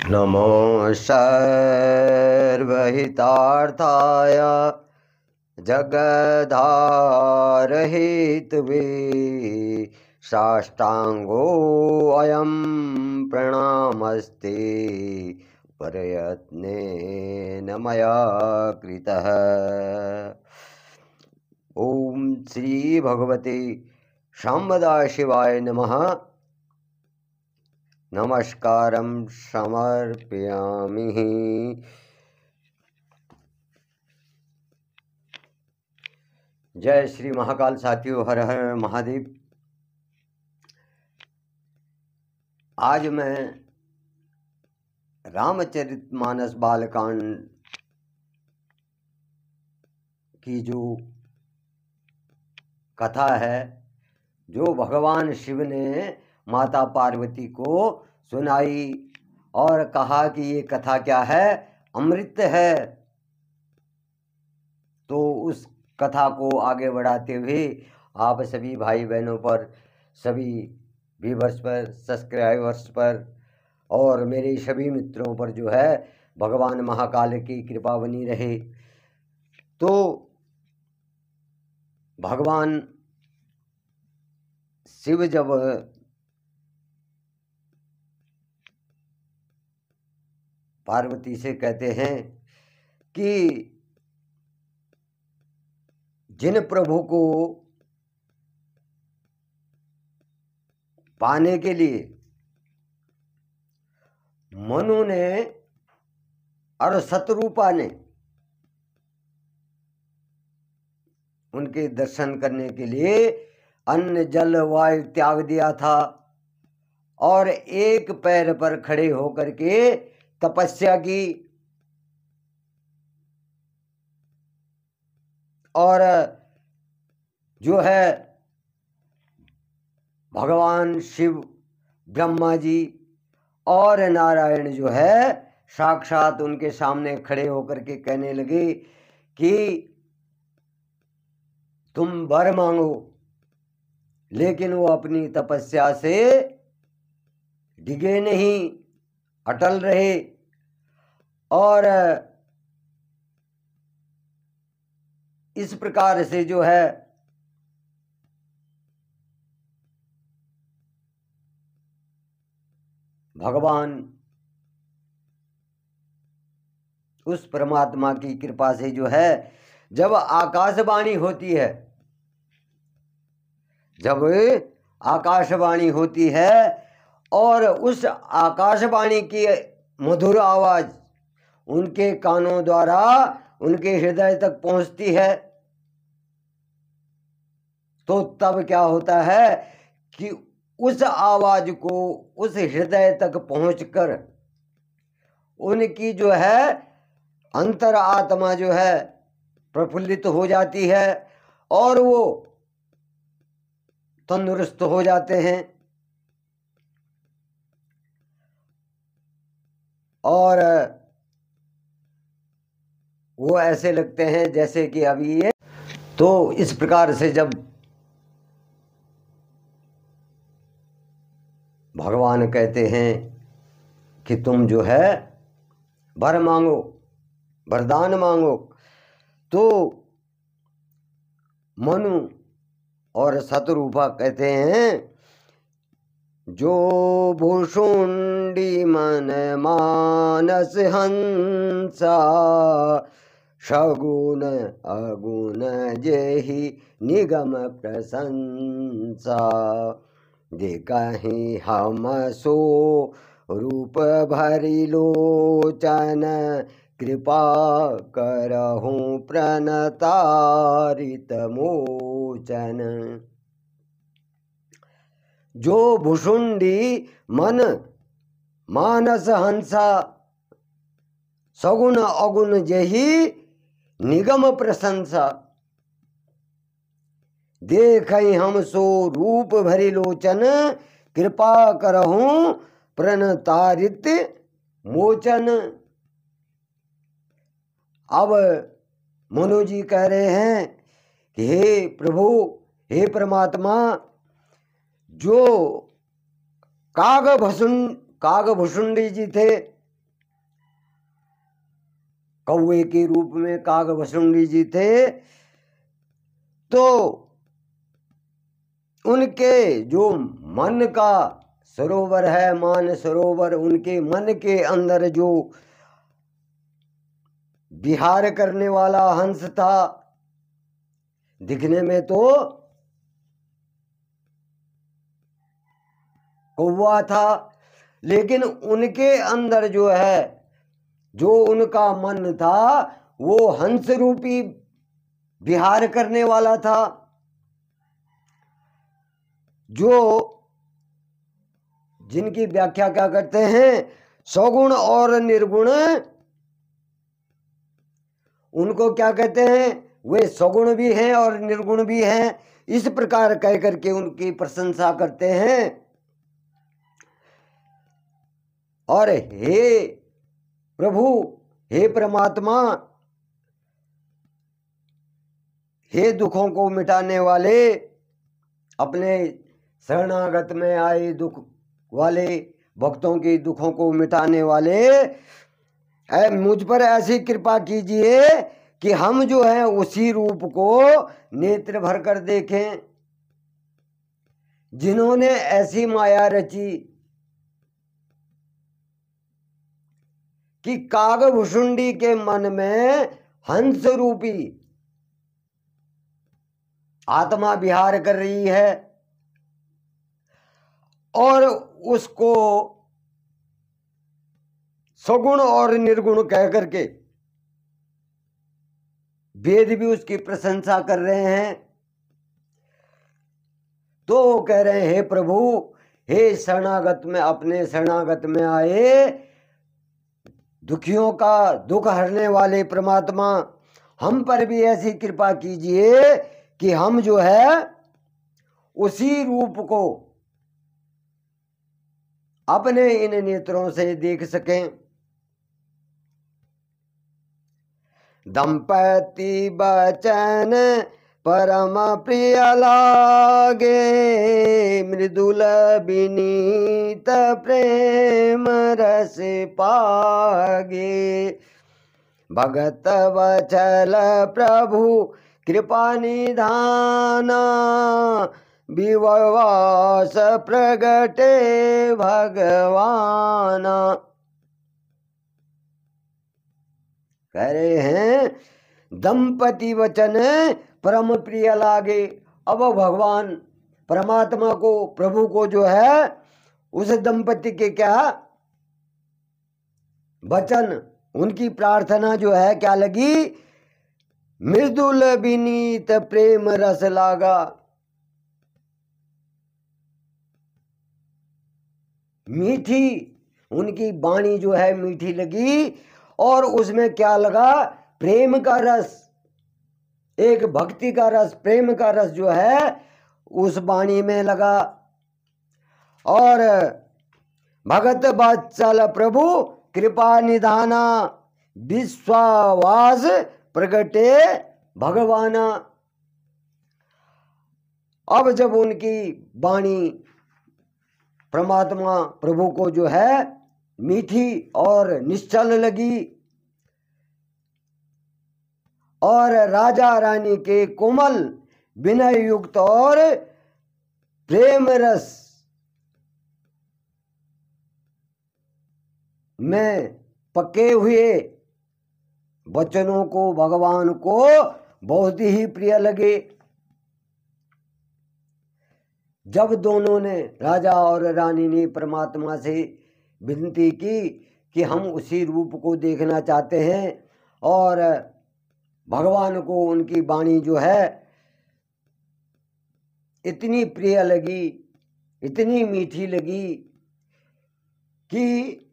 नमो सर्वहितार्थाय जगद्धारहितवे साष्टांगो अयं प्रणामस्ते प्रयत्नेन मया कृतः। ओम श्री भगवते शाम्बदा शिवाय नमः। नमस्कारं समर्पयामि। जय श्री महाकाल साथियों, हर हर महादेव। आज मैं रामचरितमानस बालकांड की जो कथा है, जो भगवान शिव ने माता पार्वती को सुनाई और कहा कि ये कथा क्या है, अमृत है। तो उस कथा को आगे बढ़ाते हुए आप सभी भाई बहनों पर, सभी व्यूअर्स पर, सब्सक्राइबर्स पर और मेरे सभी मित्रों पर जो है भगवान महाकाल की कृपा बनी रहे। तो भगवान शिव जब पार्वती से कहते हैं कि जिन प्रभु को पाने के लिए मनु ने और शत्रुपा ने उनके दर्शन करने के लिए अन्न जल वायु त्याग दिया था और एक पैर पर खड़े होकर के तपस्या की और जो है भगवान शिव, ब्रह्मा जी और नारायण जो है साक्षात उनके सामने खड़े होकर के कहने लगे कि तुम वर मांगो। लेकिन वो अपनी तपस्या से डिगे नहीं, अटल रहे और इस प्रकार से जो है भगवान उस परमात्मा की कृपा से जो है जब आकाशवाणी होती है, जब आकाशवाणी होती है और उस आकाशवाणी की मधुर आवाज उनके कानों द्वारा उनके हृदय तक पहुंचती है, तो तब क्या होता है कि उस आवाज को उस हृदय तक पहुंचकर उनकी जो है अंतर आत्मा जो है प्रफुल्लित हो जाती है और वो तंदुरुस्त हो जाते हैं और वो ऐसे लगते हैं जैसे कि अभी ये। तो इस प्रकार से जब भगवान कहते हैं कि तुम जो है वर मांगो, वरदान मांगो, तो मनु और शत्रुपा कहते हैं जो भुषुंडी मन मानस हंसा सगुण अगुण जेहि निगम प्रशंसा देखहि हम सो रूप भरि लोचन कृपा करहूं प्रणतारित मोचन। जो भुषुंडी मन मानस हंसा सगुण अगुण जेहि निगम प्रशंसा देखई हम सो रूप भरि लोचन कृपा करहूं प्रणतारित मोचन। अब मनु जी कह रहे हैं कि हे प्रभु, हे परमात्मा, जो कागभुषुंडी जी थे कौवे के रूप में कागभुसुंडी जी थे, तो उनके जो मन का सरोवर है, मान सरोवर, उनके मन के अंदर जो विहार करने वाला हंस था, दिखने में तो कौवा था, लेकिन उनके अंदर जो है, जो उनका मन था, वो हंस रूपी विहार करने वाला था। जो जिनकी व्याख्या क्या करते हैं, सगुण और निर्गुण, उनको क्या कहते हैं, वे सगुण भी हैं और निर्गुण भी हैं, इस प्रकार कह करके उनकी प्रशंसा करते हैं। और हे प्रभु, हे परमात्मा, हे दुखों को मिटाने वाले, अपने शरणागत में आए दुख वाले भक्तों के दुखों को मिटाने वाले, मुझ पर ऐसी कृपा कीजिए कि हम जो है उसी रूप को नेत्र भर कर देखें। जिन्होंने ऐसी माया रची कि कागभुसुंडी के मन में हंस रूपी आत्मा विहार कर रही है, और उसको सगुण और निर्गुण कह करके वेद भी उसकी प्रशंसा कर रहे हैं। तो वो कह रहे हैं, हे प्रभु, हे शरणागत में, अपने शरणागत में आए दुखियों का दुख हरने वाले परमात्मा, हम पर भी ऐसी कृपा कीजिए कि हम जो है उसी रूप को अपने इन नेत्रों से देख सकें। दंपति बचन परम प्रिय लागे, मृदुल विनीत प्रेम रस पागे। भगत वचल प्रभु कृपा निधाना, विवास प्रगटे भगवाना। कह रहे हैं, दंपति वचन परम प्रिय लागे। अब भगवान परमात्मा को, प्रभु को जो है, उस दंपति के क्या वचन, उनकी प्रार्थना जो है क्या लगी, मृदुल विनीत प्रेम रस लागा। मीठी उनकी वाणी जो है मीठी लगी, और उसमें क्या लगा, प्रेम का रस, एक भक्ति का रस, प्रेम का रस जो है उस वाणी में लगा। और भगत वत्सल प्रभु कृपा निधाना, विश्वास प्रगटे भगवाना। अब जब उनकी वाणी परमात्मा प्रभु को जो है मीठी और निश्चल लगी, और राजा रानी के कोमल विनय युक्त और प्रेम रस में पके हुए वचनों को भगवान को बहुत ही प्रिय लगे। जब दोनों ने, राजा और रानी ने, परमात्मा से विनती की कि हम उसी रूप को देखना चाहते हैं, और भगवान को उनकी वाणी जो है इतनी प्रिय लगी, इतनी मीठी लगी कि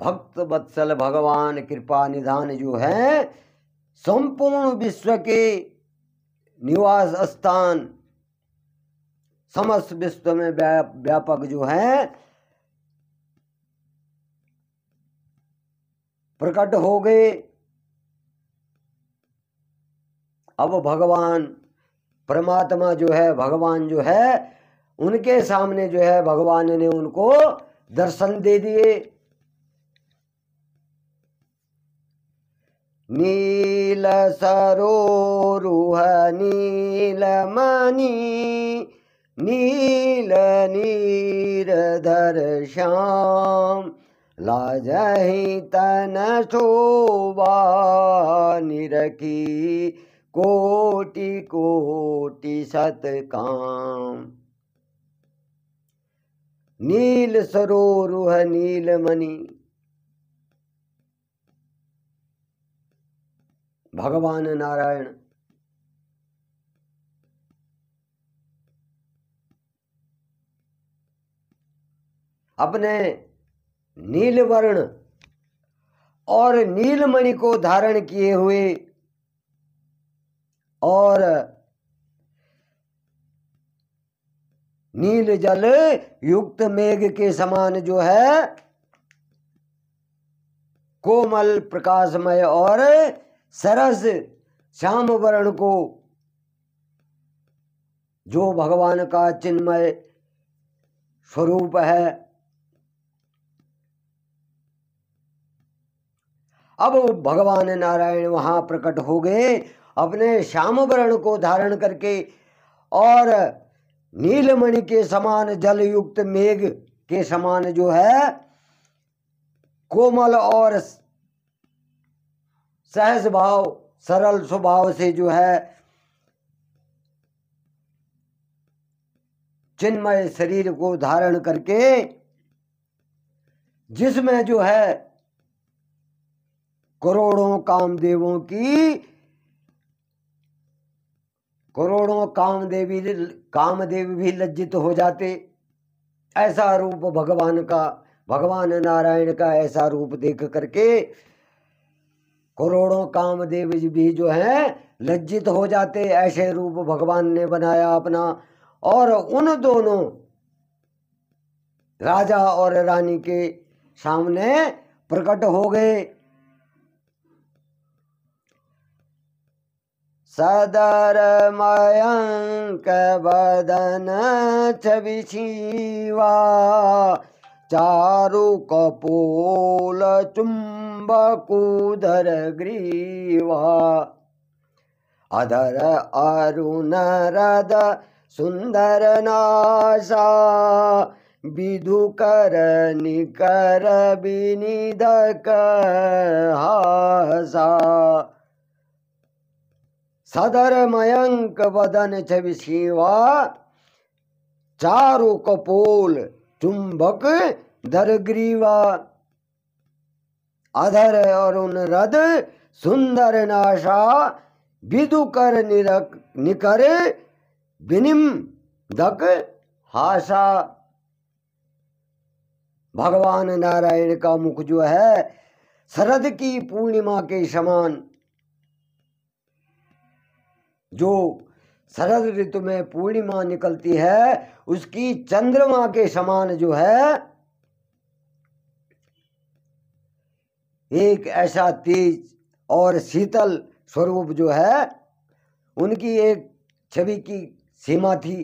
भक्त वत्सल भगवान कृपा निधान जो है, संपूर्ण विश्व के निवास स्थान, समस्त विश्व में व्यापक जो है प्रकट हो गए। अब भगवान परमात्मा जो है, भगवान जो है, उनके सामने जो है भगवान ने उनको दर्शन दे दिए। नील सरोरुह नीलमणि नील नीरधर श्याम लाजहि तन शोभा निरखी कोटि कोटि सत काम। नील सरोरुह नीलमणि, भगवान नारायण अपने नीलवर्ण और नीलमणि को धारण किए हुए और नील जल युक्त मेघ के समान जो है कोमल प्रकाशमय और सरस श्याम वर्ण को, जो भगवान का चिन्मय स्वरूप है, अब भगवान नारायण वहां प्रकट हो गए अपने श्याम वर्ण को धारण करके और नीलमणि के समान जल युक्त मेघ के समान जो है कोमल और सहज भाव सरल स्वभाव से जो है चिन्मय शरीर को धारण करके, जिसमें जो है करोड़ों कामदेव भी लज्जित हो जाते। ऐसा रूप भगवान नारायण का ऐसा रूप देख करके करोड़ों कामदेव भी जो हैं लज्जित हो जाते। ऐसे रूप भगवान ने बनाया अपना और उन दोनों राजा और रानी के सामने प्रकट हो गए। सदर मयंक बदन छवि शिवा चारु कपोल चुंबकुधर ग्रीवा अधर अरुण रद सुंदर नासा विधुकर निकर विनिधक हासा। सदर मयंक वदन छवि शिवा चारु कपोल चुंबक धर ग्रीवा अधर अरुण रद सुंदर नाशा विधुकर निकर विनिम दक हासा। भगवान नारायण का मुख जो है शरद की पूर्णिमा के समान, जो शरद ऋतु में पूर्णिमा निकलती है उसकी चंद्रमा के समान जो है एक ऐसा तेज और शीतल स्वरूप जो है उनकी एक छवि की सीमा थी।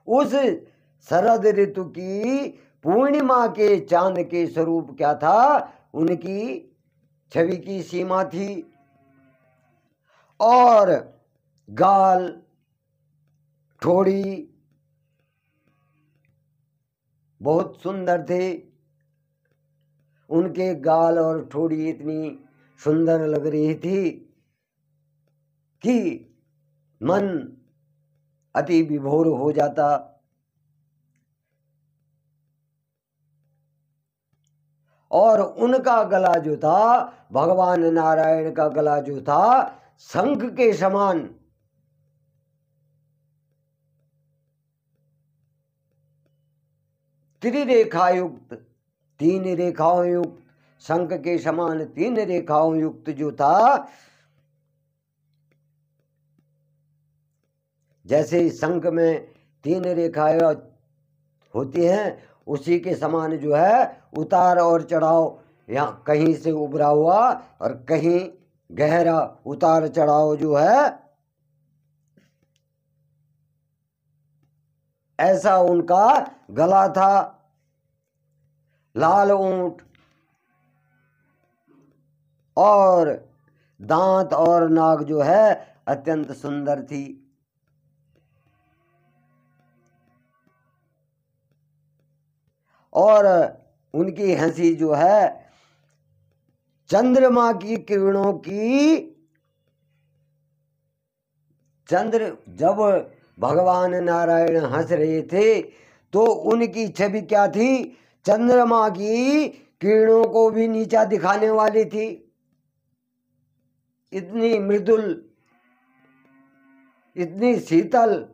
उस शरद ऋतु की पूर्णिमा के चांद के स्वरूप क्या था, उनकी छवि की सीमा थी और गाल ठोड़ी बहुत सुंदर थे। उनके गाल और ठोड़ी इतनी सुंदर लग रही थी कि मन अति विभोर हो जाता। और उनका गला जो था, भगवान नारायण का गला जो था शंख के समान त्रिरेखायुक्त, तीन रेखाओं युक्त, शंख के समान तीन रेखाओं युक्त जो था, जैसे शंख में तीन रेखाएं होती हैं उसी के समान जो है उतार और चढ़ाव, यहाँ कहीं से उभरा हुआ और कहीं गहरा उतार चढ़ाव जो है ऐसा उनका गला था। लाल ऊंट और दांत और नाक जो है अत्यंत सुंदर थी। और उनकी हंसी जो है चंद्रमा की किरणों की, जब भगवान नारायण हंस रहे थे तो उनकी छवि क्या थी, चंद्रमा की किरणों को भी नीचा दिखाने वाली थी। इतनी मृदुल, इतनी शीतल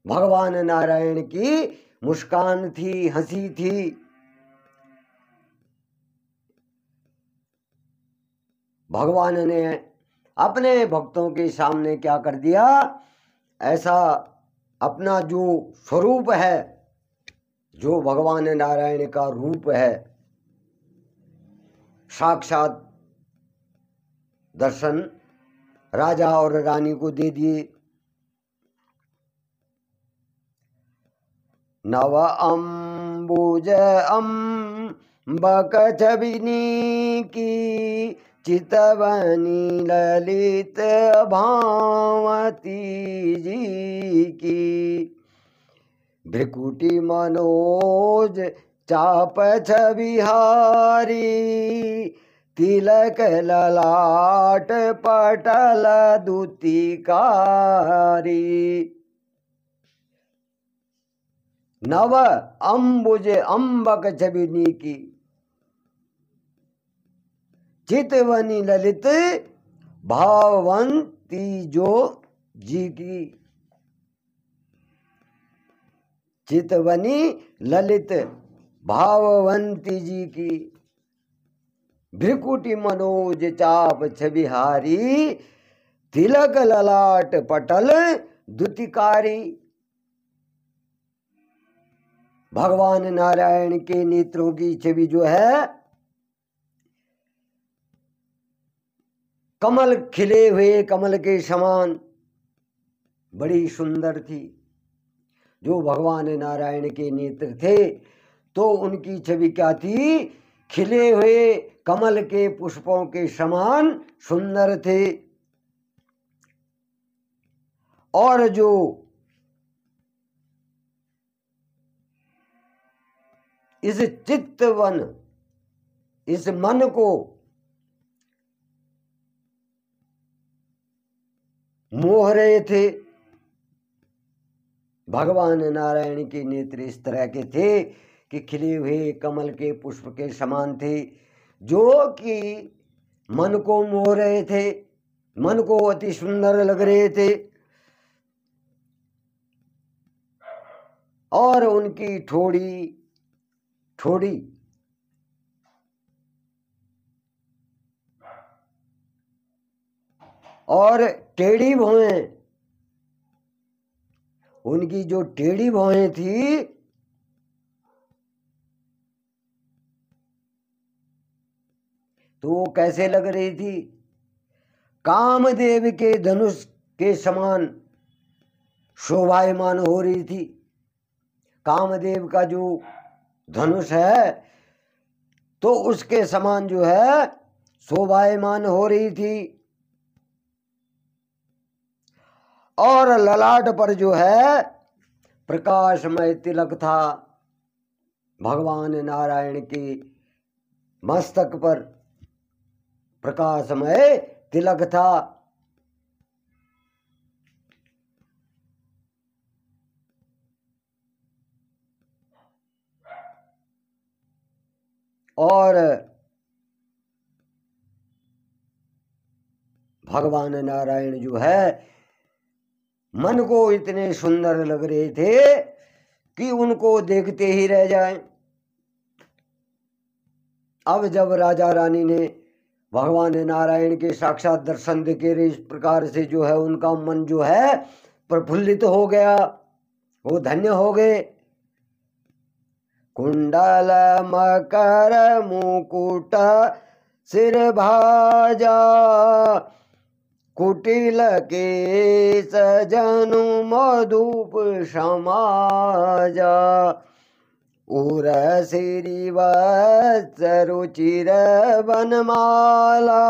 भगवान नारायण की मुस्कान थी, हंसी थी। भगवान ने अपने भक्तों के सामने क्या कर दिया, ऐसा अपना जो स्वरूप है, जो भगवान नारायण का रूप है, साक्षात दर्शन राजा और रानी को दे दिए। नव अम्बुज अम्बक छबिनी की, चितवनी ललित भावती जी की। भ्रिकुटी मनोज चाप छबिहारी, तिलक ललाट पटल दुतिकारी। नव अम्बुज अम्बक छबिनी की, चितवनी ललित भावंती जो जी की। चितवनी ललित भाववंती जी की। भ्रिकुटी मनोज चाप छबिहारी, तिलक ललाट पटल दुतिकारी। भगवान नारायण के नेत्रों की छवि जो है कमल, खिले हुए कमल के समान बड़ी सुंदर थी। जो भगवान नारायण के नेत्र थे तो उनकी छवि क्या थी, खिले हुए कमल के पुष्पों के समान सुंदर थे। और जो इस चित्तवन, इस मन को मोह रहे थे, भगवान नारायण के नेत्र इस तरह के थे कि खिले हुए कमल के पुष्प के समान थे, जो कि मन को मोह रहे थे, मन को अति सुंदर लग रहे थे। और उनकी ठोड़ी और टेढ़ी भौहें, उनकी जो टेढ़ी भौहें थी तो वो कैसे लग रही थी, कामदेव के धनुष के समान शोभायमान हो रही थी। कामदेव का जो धनुष है तो उसके समान जो है शोभायमान हो रही थी। और ललाट पर जो है प्रकाशमय तिलक था। भगवान नारायण के मस्तक पर प्रकाशमय तिलक था। और भगवान नारायण जो है मन को इतने सुंदर लग रहे थे कि उनको देखते ही रह जाएं। अब जब राजा रानी ने भगवान नारायण के साक्षात दर्शन देखे, इस प्रकार से जो है उनका मन जो है प्रफुल्लित हो गया, वो धन्य हो गए। कुंडल मकर मुकुट सिर भाजा, कुटिल के सजनु मधुप समाजा। उरसिरी वत्स रुचिर बनमाला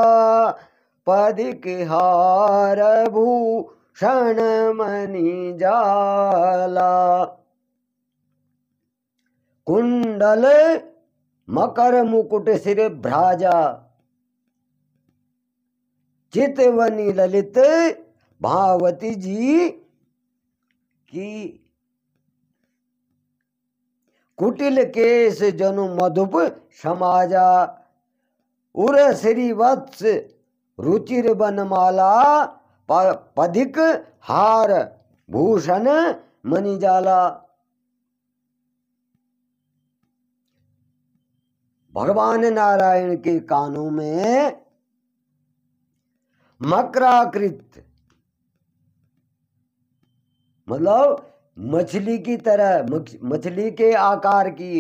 पदिक हार भूषण मणि जाला कुंडल मकर मुकुट सिर भ्राजा चितवनी ललित भावती जी की कुटिल केश जनु मधुप समाजा उर श्री वत्स रुचिर बनमाला पदिक हार भूषण मणिजाला। भगवान नारायण के कानों में मकराकृत मतलब मछली की तरह, मछली के आकार की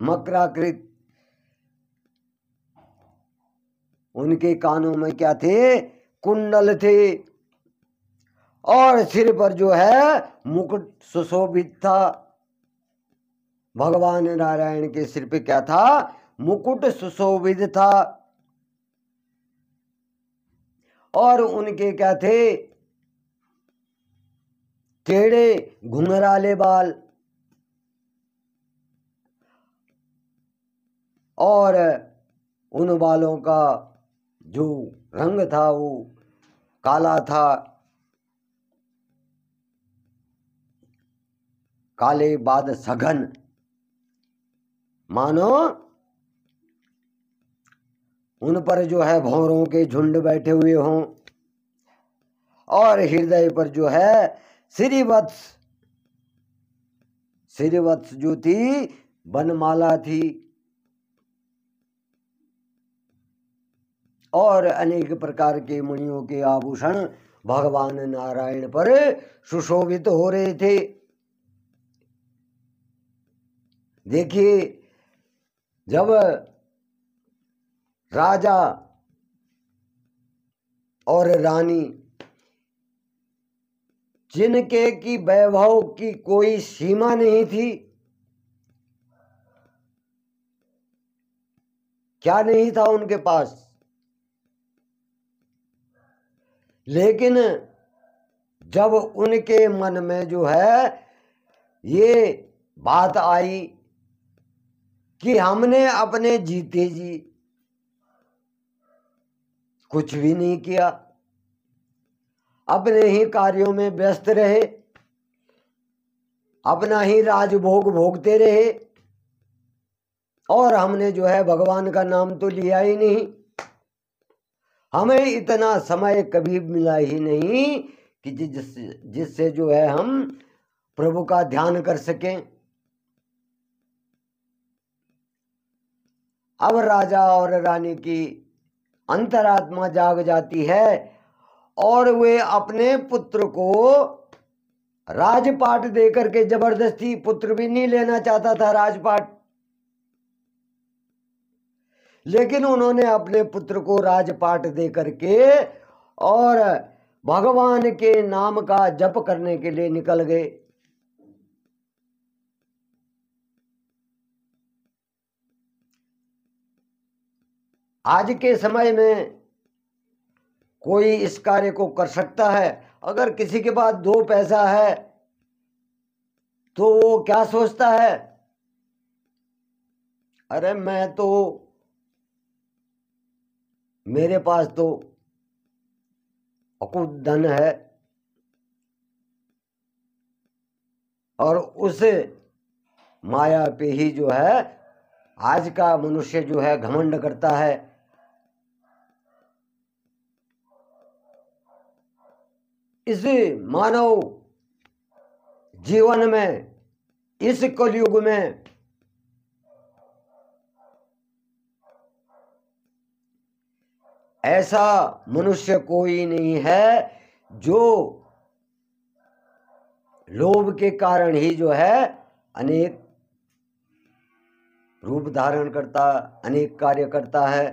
मकराकृत उनके कानों में क्या थे? कुंडल थे। और सिर पर जो है मुकुट सुशोभित था। भगवान नारायण के सिर पे क्या था? मुकुट सुशोभित था। और उनके क्या थे? टेढ़े घुंघराले बाल। और उन बालों का जो रंग था वो काला था, काले बाद सघन, मानो उन पर जो है भौरों के झुंड बैठे हुए हों। और हृदय पर जो है श्रीवत्स, श्रीवत्स जो थी बनमाला थी। और अनेक प्रकार के मणियों के आभूषण भगवान नारायण पर सुशोभित हो रहे थे। देखिए, जब राजा और रानी जिनके की वैभव की कोई सीमा नहीं थी, क्या नहीं था उनके पास, लेकिन जब उनके मन में जो है ये बात आई कि हमने अपने जीते जी कुछ भी नहीं किया, अपने ही कार्यों में व्यस्त रहे, अपना ही राजभोग भोगते रहे, और हमने जो है भगवान का नाम तो लिया ही नहीं। हमें इतना समय कभी मिला ही नहीं कि जिससे जो है हम प्रभु का ध्यान कर सकें। अब राजा और रानी की अंतरात्मा जाग जाती है और वे अपने पुत्र को राजपाट देकर के, जबरदस्ती, पुत्र भी नहीं लेना चाहता था राजपाट, लेकिन उन्होंने अपने पुत्र को राजपाट दे करके और भगवान के नाम का जप करने के लिए निकल गए। आज के समय में कोई इस कार्य को कर सकता है। अगर किसी के पास 2 पैसा है तो वो क्या सोचता है? अरे मैं तो, मेरे पास तो अकुत धन है, और उस माया पे ही जो है आज का मनुष्य जो है घमंड करता है। इस मानव जीवन में, इस कलयुग में ऐसा मनुष्य कोई नहीं है जो लोभ के कारण ही जो है अनेक रूप धारण करता, अनेक कार्य करता है।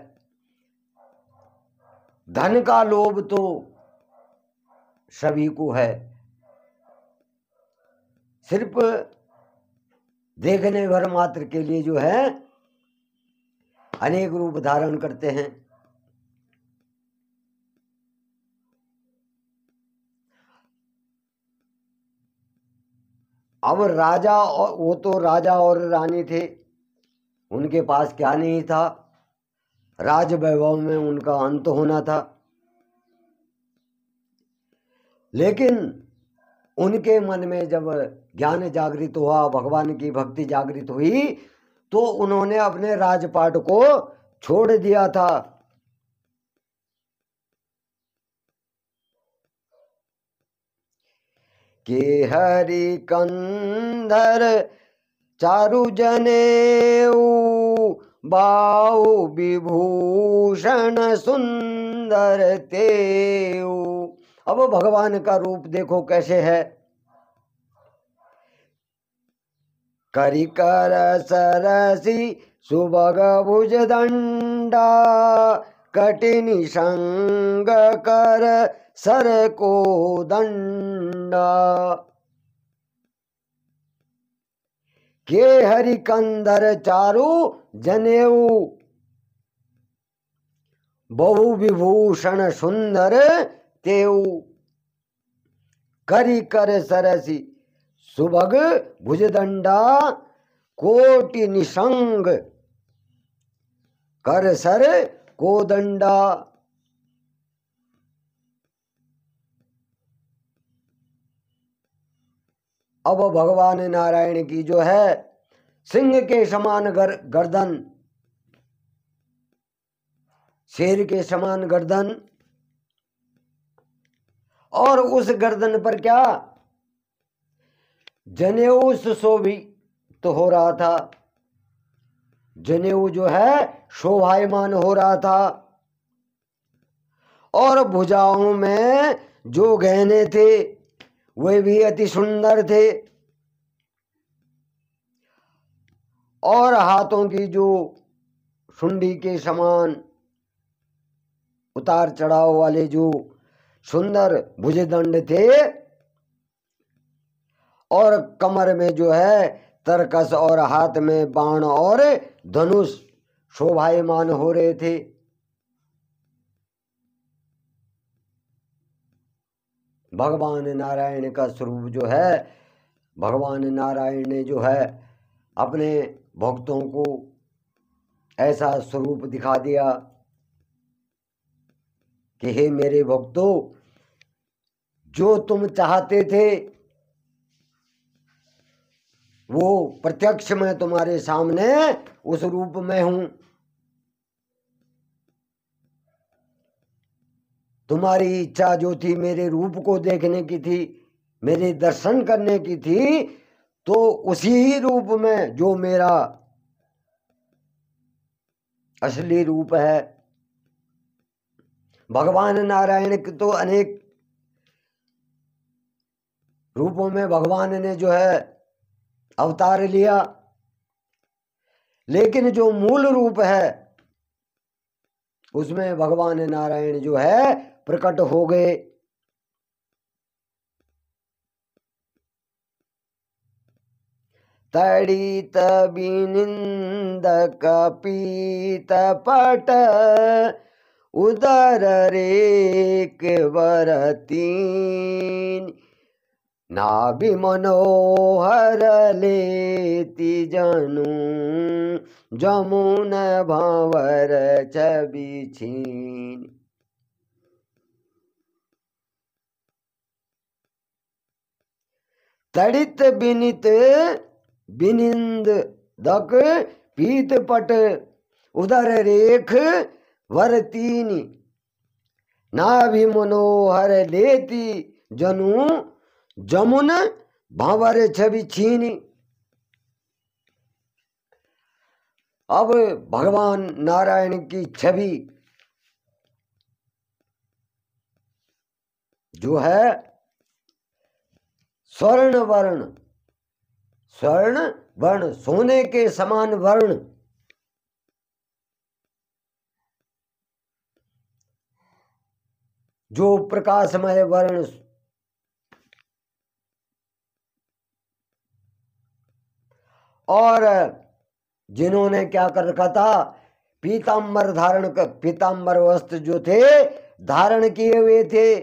धन का लोभ तो सभी को है, सिर्फ देखने भर मात्र के लिए जो है अनेक रूप धारण करते हैं। अब राजा, और वो तो राजा और रानी थे, उनके पास क्या नहीं था, राज वैभव में उनका अंत होना था। लेकिन उनके मन में जब ज्ञान जागृत हुआ, भगवान की भक्ति जागृत हुई, तो उन्होंने अपने राजपाट को छोड़ दिया था। के हरि कंधर चारु जनेऊ, बाहु विभूषण सुंदर तेऊ। अब भगवान का रूप देखो कैसे है। करिकर सरसी सुभग भुज दंडा, कटिनि संग कर सर को दंडा। के हरि कंधर चारु जनेऊ, बहु विभूषण सुंदर तेऊ। करि कर सरसी सुभग भुजदंडा, कोटि निसंग कर सर को दंडा। अब भगवान नारायण की जो है सिंह के समान गर्दन, शेर के समान गर्दन, और उस गर्दन पर क्या जनेऊ सुशोभित तो हो रहा था। जनेऊ जो है शोभायमान हो रहा था, और भुजाओं में जो गहने थे वे भी अति सुंदर थे, और हाथों की जो सुंडी के समान उतार चढ़ाव वाले जो सुंदर भुजदंड थे, और कमर में जो है तरकस, और हाथ में बाण और धनुष शोभायमान हो रहे थे। भगवान नारायण का स्वरूप जो है, भगवान नारायण ने जो है अपने भक्तों को ऐसा स्वरूप दिखा दिया कि हे मेरे भक्तों, जो तुम चाहते थे वो प्रत्यक्ष मैं तुम्हारे सामने उस रूप में हूं। तुम्हारी इच्छा जो थी मेरे रूप को देखने की थी, मेरे दर्शन करने की थी, तो उसी ही रूप में जो मेरा असली रूप है। भगवान नारायण के तो अनेक रूपों में भगवान ने जो है अवतार लिया, लेकिन जो मूल रूप है उसमें भगवान नारायण जो है प्रकट हो गए। तड़ित बिनिंदक पीत पट, उदर रेख वरतीन। नाभि मनोहर लेति जनु, जमुन भंवर छवि छीन। तड़ित बिनित बिनिंद दक पीत पट, उदर रेख वर तीन। नाभि मनोहर लेति जनु, जमुन भंवर छवि छीनी। अब भगवान नारायण की छवि जो है स्वर्ण वर्ण, स्वर्ण वर्ण सोने के समान वर्ण, जो प्रकाशमय वर्ण, और जिन्होंने क्या कर रखा था, पीताम्बर वस्त्र जो थे धारण किए हुए थे,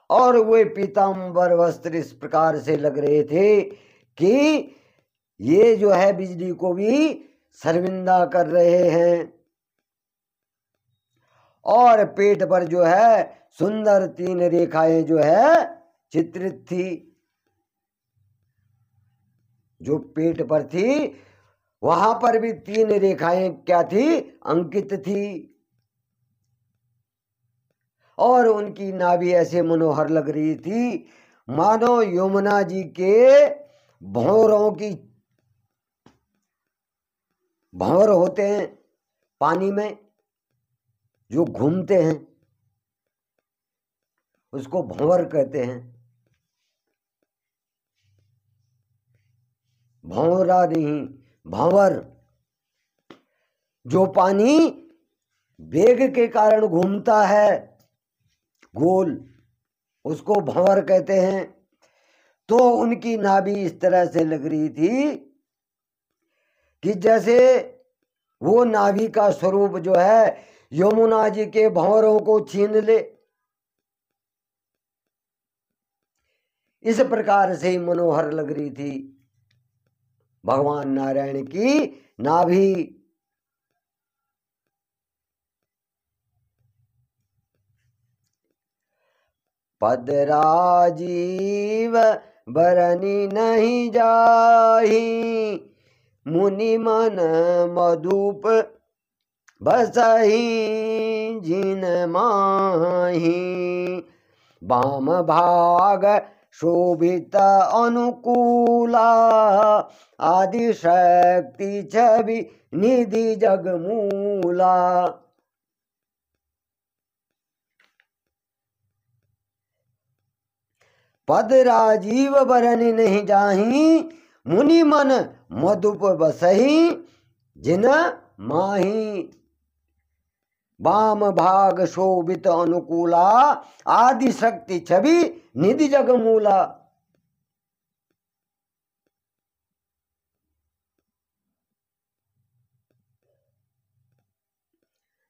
और वे पीताम्बर वस्त्र इस प्रकार से लग रहे थे कि ये जो है बिजली को भी शर्मिंदा कर रहे हैं। और पेट पर जो है सुंदर 3 रेखाएं जो है चित्रित थी। जो पेट पर थी वहां पर भी 3 रेखाएं क्या थी, अंकित थी। और उनकी नाभि ऐसे मनोहर लग रही थी मानो यमुना जी के भंवरों की, भंवर होते हैं पानी में जो घूमते हैं, उसको भंवर कहते हैं। भंवरा नहीं, भंवर। जो पानी वेग के कारण घूमता है गोल, उसको भंवर कहते हैं। तो उनकी नाभि इस तरह से लग रही थी कि जैसे वो नाभि का स्वरूप जो है यमुना जी के भंवरों को छीन ले। इस प्रकार से मनोहर लग रही थी भगवान नारायण की नाभि। पद राजीव बरनी नहीं जाही, मुनि मन मधुप बसही जिन माही। वाम भाग शोभित अनुकूला, आदि शक्ति छवि निधि जगमूला। पद राजीव बरनि नहीं जाही, मुनि मन मधुप बसही जिन माही। वाम भाग शोभित अनुकूला, आदि शक्ति छवि निधि जगमूला।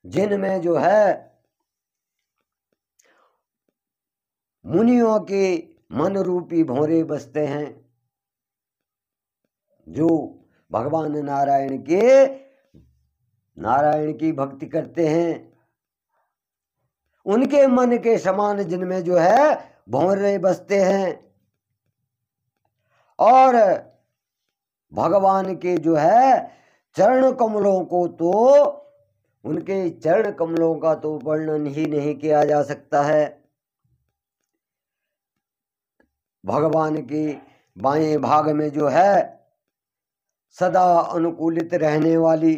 जिनमें जो है मुनियों के मन रूपी भंवरे बसते हैं, जो भगवान नारायण की भक्ति करते हैं, उनके मन के समान जिनमें जो है भंवरे बसते हैं। और भगवान के जो है चरण कमलों को, तो उनके चरण कमलों का तो वर्णन ही नहीं किया जा सकता है। भगवान के बाएं भाग में जो है सदा अनुकूलित रहने वाली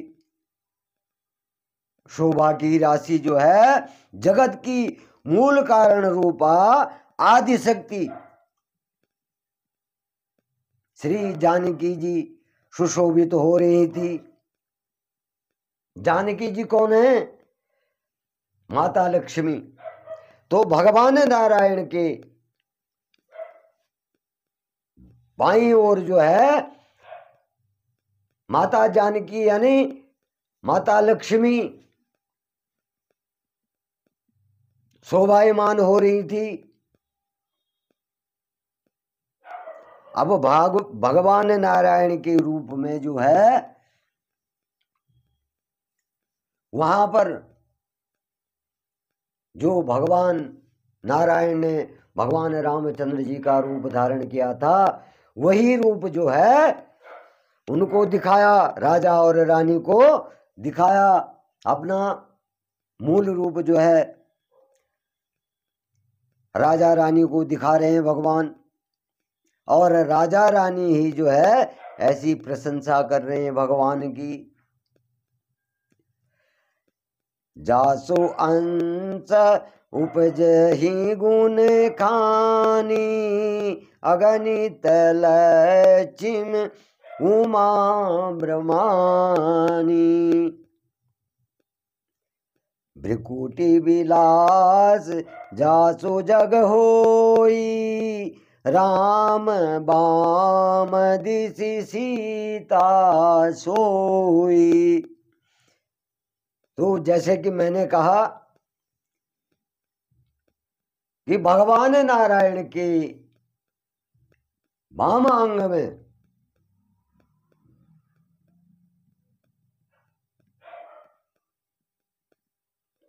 शोभा की राशि जो है जगत की मूल कारण रूपा आदि शक्ति श्री जानकी जी सुशोभित हो रही थी। जानकी जी कौन है? माता लक्ष्मी। तो भगवान नारायण के बाईं ओर जो है माता जानकी यानी माता लक्ष्मी शोभायमान हो रही थी। अब भगवान नारायण के रूप में जो है वहां पर जो भगवान नारायण ने भगवान रामचंद्र जी का रूप धारण किया था, वही रूप जो है उनको दिखाया, राजा और रानी को दिखाया। अपना मूल रूप जो है राजा रानी को दिखा रहे हैं भगवान, और राजा रानी ही जो है ऐसी प्रशंसा कर रहे हैं भगवान की। जासो अंश उपजहि गुण खानी, अगणित लक्ष्मी उमा ब्रह्मानी। भ्रिकुटी विलास जासो जग होई, राम बाम दिसि सीता सोई। तो जैसे कि मैंने कहा कि भगवान नारायण के वाम अंग में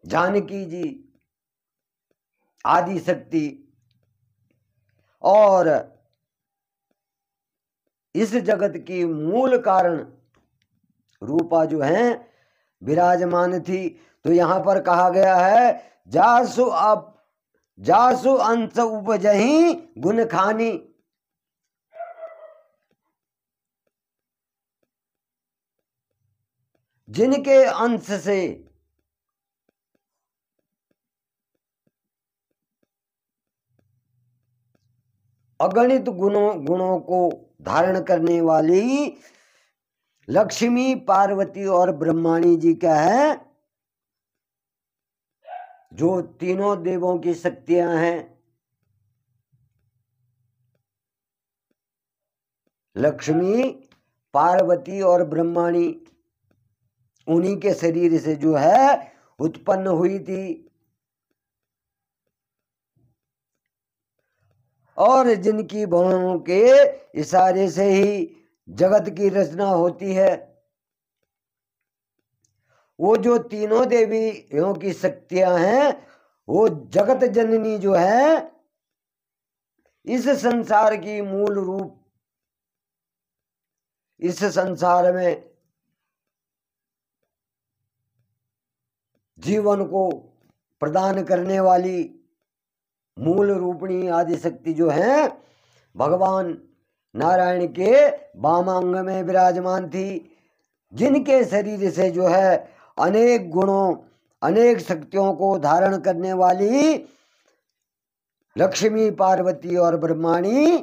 जानकी जी आदि शक्ति और इस जगत की मूल कारण रूपा जो है विराजमान थी। तो यहां पर कहा गया है जासु अंश उपजही गुण खानी। जिनके अंश से अगणित गुणों को धारण करने वाली लक्ष्मी, पार्वती और ब्रह्माणी जी क्या है, जो तीनों देवों की शक्तियां हैं। लक्ष्मी, पार्वती और ब्रह्माणी उन्हीं के शरीर से जो है उत्पन्न हुई थी। और जिनकी बाहों के इशारे से ही जगत की रचना होती है। वो जो तीनों देवियों की शक्तियां हैं, वो जगत जननी जो है, इस संसार की मूल रूप, इस संसार में जीवन को प्रदान करने वाली मूल रूपणी आदि शक्ति जो है भगवान नारायण के वामांग में विराजमान थी। जिनके शरीर से जो है अनेक गुणों, अनेक शक्तियों को धारण करने वाली लक्ष्मी, पार्वती और ब्रह्माणी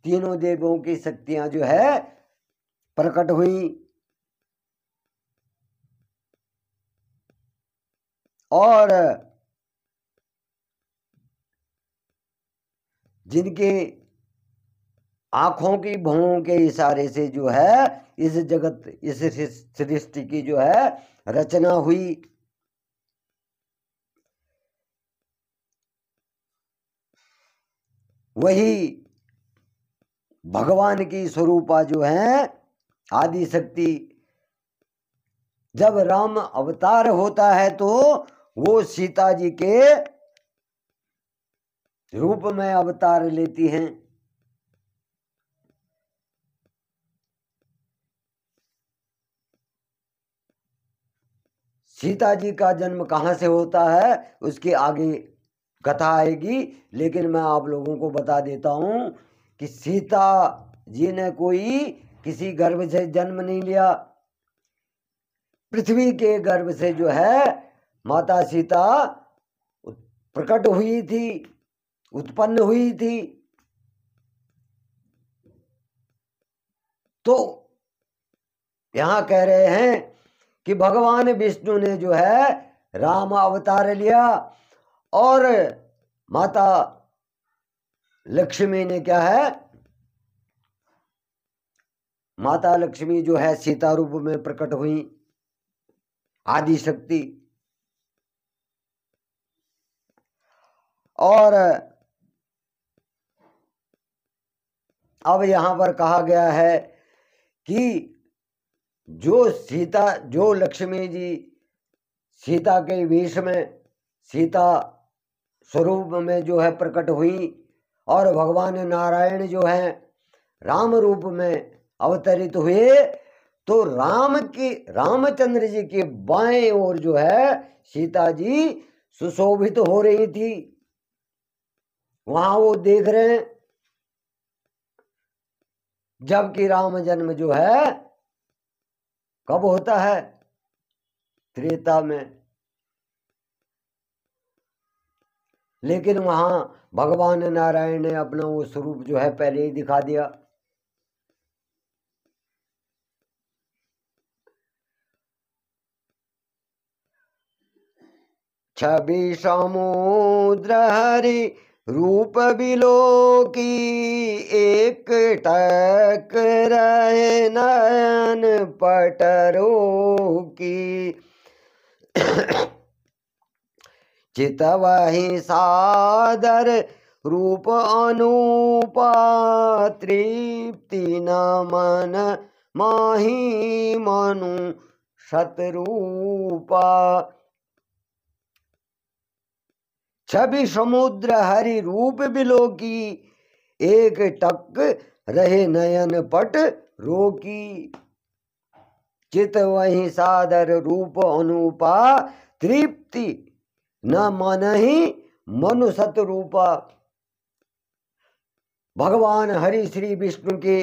तीनों देवों की शक्तियां जो है प्रकट हुई। और जिनके आंखों की भौं के इशारे से जो है इस जगत, इस सृष्टि की जो है रचना हुई। वही भगवान की स्वरूपा जो है आदि शक्ति। जब राम अवतार होता है तो वो सीता जी के रूप में अवतार लेती हैं। सीता जी का जन्म कहाँ से होता है उसके आगे कथा आएगी, लेकिन मैं आप लोगों को बता देता हूं कि सीता जी ने कोई किसी गर्भ से जन्म नहीं लिया। पृथ्वी के गर्भ से जो है माता सीता प्रकट हुई थी, उत्पन्न हुई थी। तो यहां कह रहे हैं कि भगवान विष्णु ने जो है राम अवतार लिया और माता लक्ष्मी ने क्या है, माता लक्ष्मी जो है सीता रूप में प्रकट हुई, आदि शक्ति। और अब यहां पर कहा गया है कि जो लक्ष्मी जी सीता के वेश में, सीता स्वरूप में जो है प्रकट हुई और भगवान नारायण जो है राम रूप में अवतरित हुए, तो रामचंद्र जी के बाएं ओर जो है सीता जी सुशोभित हो रही थी। वहां वो देख रहे हैं। जबकि राम जन्म जो है कब होता है, त्रेता में। लेकिन वहां भगवान नारायण ने अपना वो स्वरूप जो है पहले ही दिखा दिया। छवि समुद्र हरि रूप बिलो की एक टक रहे नयन पटरो की। चितवहि सादर रूप अनुपा तृप्ति न मन माही मनु शतरूपा। छवि समुद्र हरि रूप बिलो की एक टक रहे नयन पट रोकी। चित वही सादर रूप अनुपा तृप्ति न मनहि मनु सतरूपा। भगवान हरि श्री विष्णु के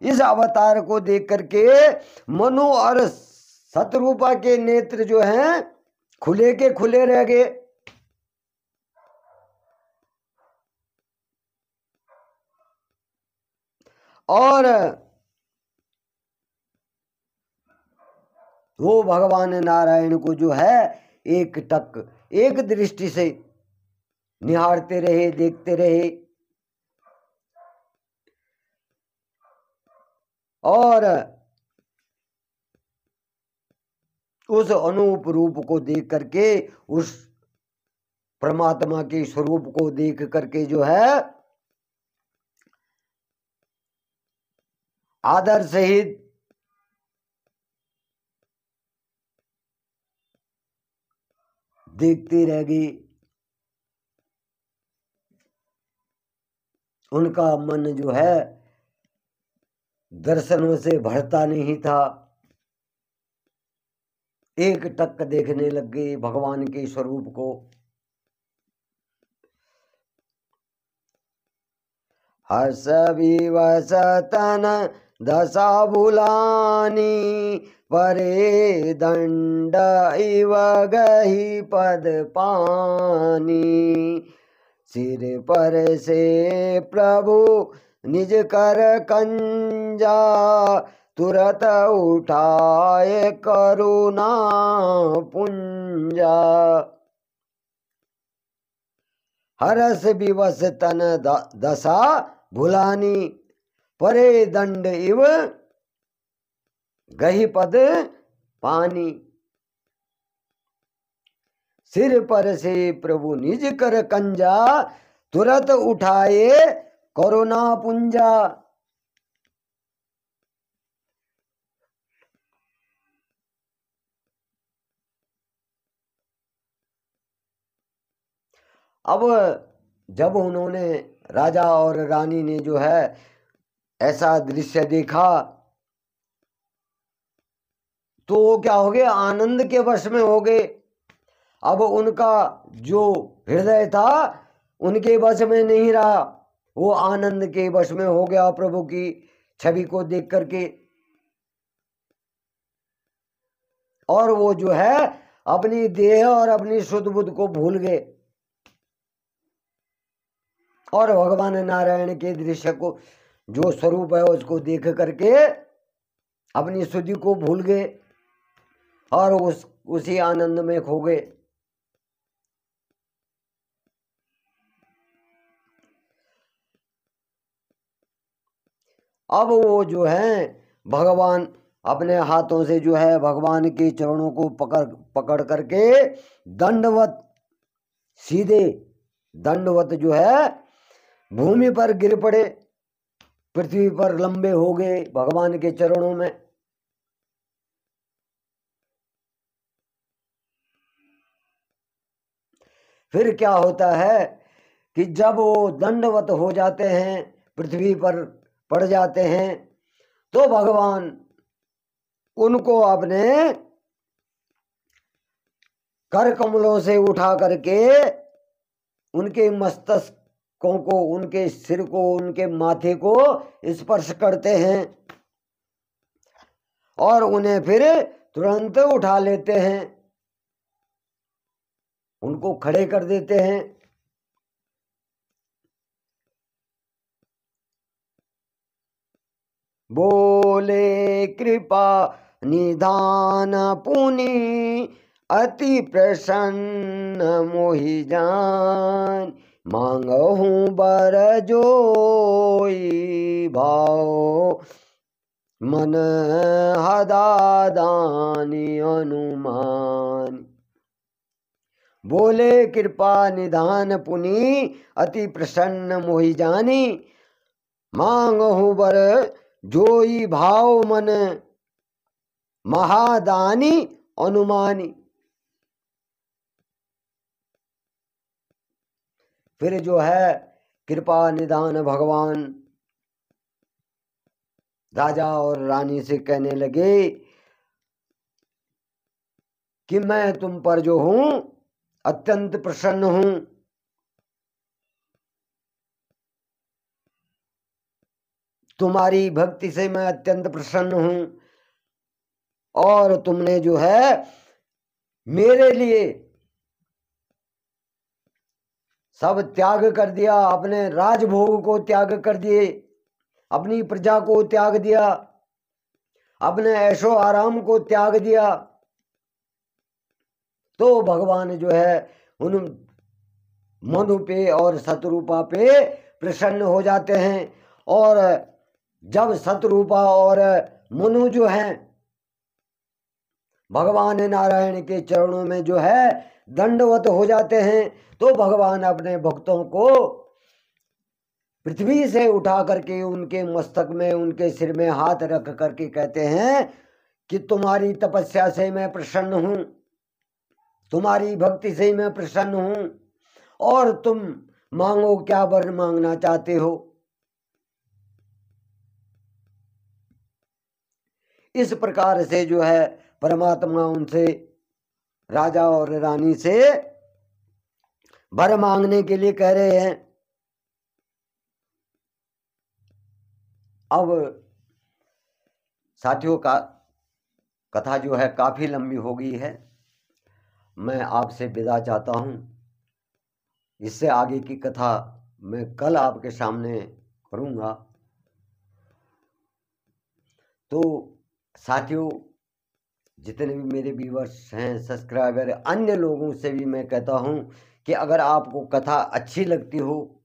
इस अवतार को देख करके मनु और सतरूपा के नेत्र जो हैं खुले के खुले रह गए। और वो भगवान नारायण को जो है एक टक एक दृष्टि से निहारते रहे, देखते रहे। और उस अनूप रूप को देख करके, उस परमात्मा के स्वरूप को देख करके जो है आदर सहित देखते रह गई। उनका मन जो है दर्शनों से भरता नहीं था, एक टक देखने लग गए भगवान के स्वरूप को। हर्ष विवश तन दशा भुलानी परे दंड इव गही पद पानी। सिर पर से प्रभु निज कर कंजा तुरत उठाए करुणा पुंजा। हरस विवश तन दशा भुलानी परे दंड इव गही पद पानी। सिर पर से प्रभु निज कर कंजा तुरत उठाए करुणा पुंजा। अब जब उन्होंने राजा और रानी ने जो है ऐसा दृश्य देखा तो वो क्या हो गए, आनंद के वश में हो गए। अब उनका जो हृदय था उनके वश में नहीं रहा, वो आनंद के वश में हो गया प्रभु की छवि को देख करके। और वो जो है अपनी देह और अपनी शुद्ध बुद्ध को भूल गए और भगवान नारायण के दृश्य को, जो स्वरूप है उसको देख करके अपनी शुद्धि को भूल गए और उसी आनंद में खो गए। अब वो जो है भगवान अपने हाथों से जो है भगवान के चरणों को पकड़ करके दंडवत, सीधे दंडवत जो है भूमि पर गिर पड़े, पृथ्वी पर लंबे हो गए भगवान के चरणों में। फिर क्या होता है कि जब वो दंडवत हो जाते हैं, पृथ्वी पर पड़ जाते हैं, तो भगवान उनको अपने कर कमलों से उठा करके उनके मस्तकों को, उनके सिर को, उनके माथे को स्पर्श करते हैं और उन्हें फिर तुरंत उठा लेते हैं, उनको खड़े कर देते हैं। बोले कृपा निधान पुनि अति प्रसन्न मोहि जान। मांगहु बर जोई भाव मन हदादानी अनुमान। बोले कृपा निधान पुनि अति प्रसन्न मोहि जानी। मांगहु बर जोई भाव मन महादानी अनुमानी। फिर जो है कृपा निधान भगवान राजा और रानी से कहने लगे कि मैं तुम पर जो हूं अत्यंत प्रसन्न हूं। तुम्हारी भक्ति से मैं अत्यंत प्रसन्न हूं और तुमने जो है मेरे लिए सब त्याग कर दिया, अपने राजभोग को त्याग कर दिए, अपनी प्रजा को त्याग दिया, अपने ऐशो आराम को त्याग दिया। तो भगवान जो है उन मनु पे और शत्रुपा पे प्रसन्न हो जाते हैं। और जब शत्रुपा और मनु जो हैं भगवान नारायण के चरणों में जो है दंडवत हो जाते हैं, तो भगवान अपने भक्तों को पृथ्वी से उठा करके उनके मस्तक में, उनके सिर में हाथ रख करके कहते हैं कि तुम्हारी तपस्या से मैं प्रसन्न हूं, तुम्हारी भक्ति से मैं प्रसन्न हूं, और तुम मांगो क्या वर मांगना चाहते हो। इस प्रकार से जो है परमात्मा उनसे, राजा और रानी से वर मांगने के लिए कह रहे हैं। अब साथियों का कथा जो है काफी लंबी हो गई है, मैं आपसे विदा चाहता हूं। इससे आगे की कथा मैं कल आपके सामने करूंगा। तो साथियों, जितने भी मेरे व्यूअर्स हैं, सब्सक्राइबर, अन्य लोगों से भी मैं कहता हूं कि अगर आपको कथा अच्छी लगती हो